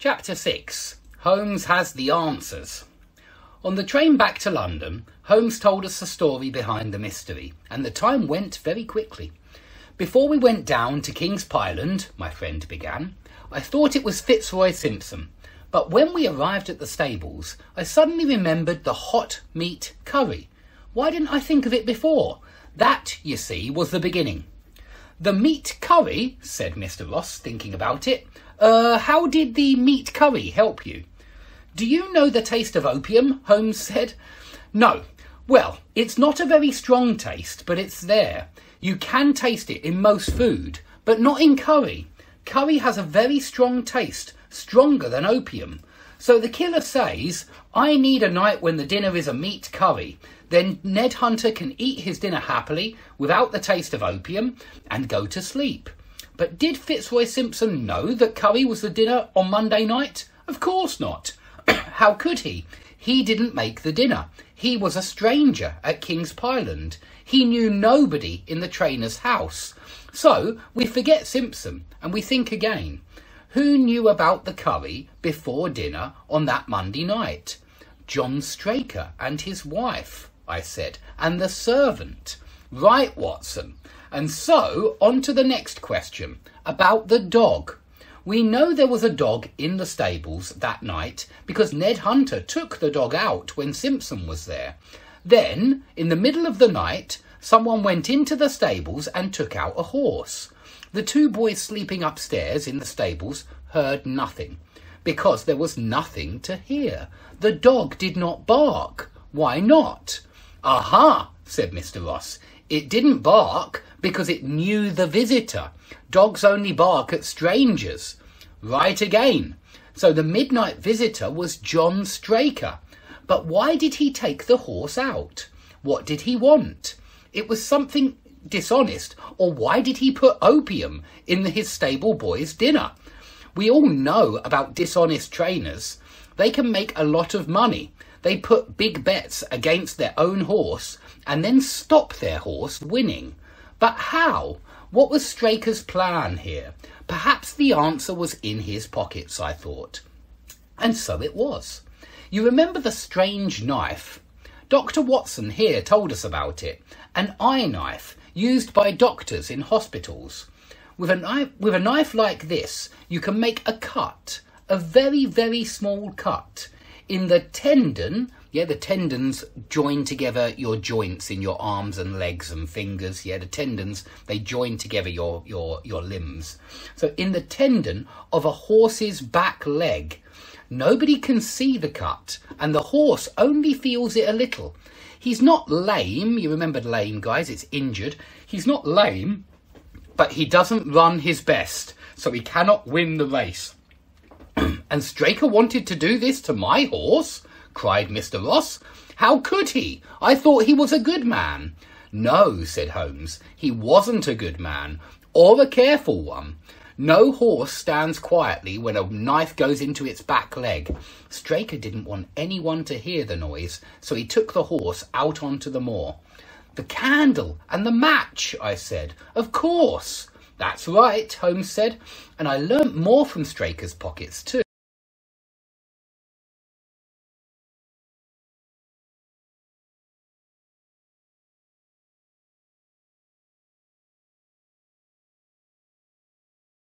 Chapter 6. Holmes has the answers. On the train back to London, Holmes told us the story behind the mystery, and the time went very quickly. Before we went down to King's Pyland, my friend began, I thought it was Fitzroy Simpson, but when we arrived at the stables, I suddenly remembered the hot meat curry. Why didn't I think of it before? That, you see, was the beginning. The meat curry, said Mr. Ross, thinking about it. How did the meat curry help you? Do you know the taste of opium? Holmes said. No. Well, it's not a very strong taste, but it's there. You can taste it in most food, but not in curry. Curry has a very strong taste, stronger than opium. So the killer says, I need a night when the dinner is a meat curry. Then Ned Hunter can eat his dinner happily, without the taste of opium, and go to sleep. But did Fitzroy Simpson know that curry was the dinner on Monday night? Of course not. How could he? He didn't make the dinner. He was a stranger at King's Pyland. He knew nobody in the trainer's house. So we forget Simpson and we think again. Who knew about the curry before dinner on that Monday night? John Straker and his wife, I said, and the servant. Right, Watson. And so, on to the next question, about the dog. We know there was a dog in the stables that night because Ned Hunter took the dog out when Simpson was there. Then, in the middle of the night, someone went into the stables and took out a horse. The two boys sleeping upstairs in the stables heard nothing, because there was nothing to hear. The dog did not bark. Why not? Aha, said Mr. Ross. It didn't bark because it knew the visitor. Dogs only bark at strangers. Right again. So the midnight visitor was John Straker. But why did he take the horse out? What did he want? It was something dishonest. Or why did he put opium in his stable boy's dinner? We all know about dishonest trainers. They can make a lot of money. They put big bets against their own horse and then stop their horse winning. But how? What was Straker's plan here? Perhaps the answer was in his pockets, I thought. And so it was. You remember the strange knife? Dr. Watson here told us about it. An eye knife used by doctors in hospitals. With a knife like this, you can make a cut, a very, very small cut, in the tendon. Yeah, the tendons join together your joints in your arms and legs and fingers. Yeah, the tendons, they join together your limbs. So in the tendon of a horse's back leg, nobody can see the cut and the horse only feels it a little. He's not lame. You remember lame, guys, it's injured. He's not lame, but he doesn't run his best, so he cannot win the race. And Straker wanted to do this to my horse? Cried Mr. Ross. How could he? I thought he was a good man. No, said Holmes, he wasn't a good man, or a careful one. No horse stands quietly when a knife goes into its back leg. Straker didn't want anyone to hear the noise, so he took the horse out onto the moor. The candle and the match, I said. Of course. That's right, Holmes said, and I learnt more from Straker's pockets too.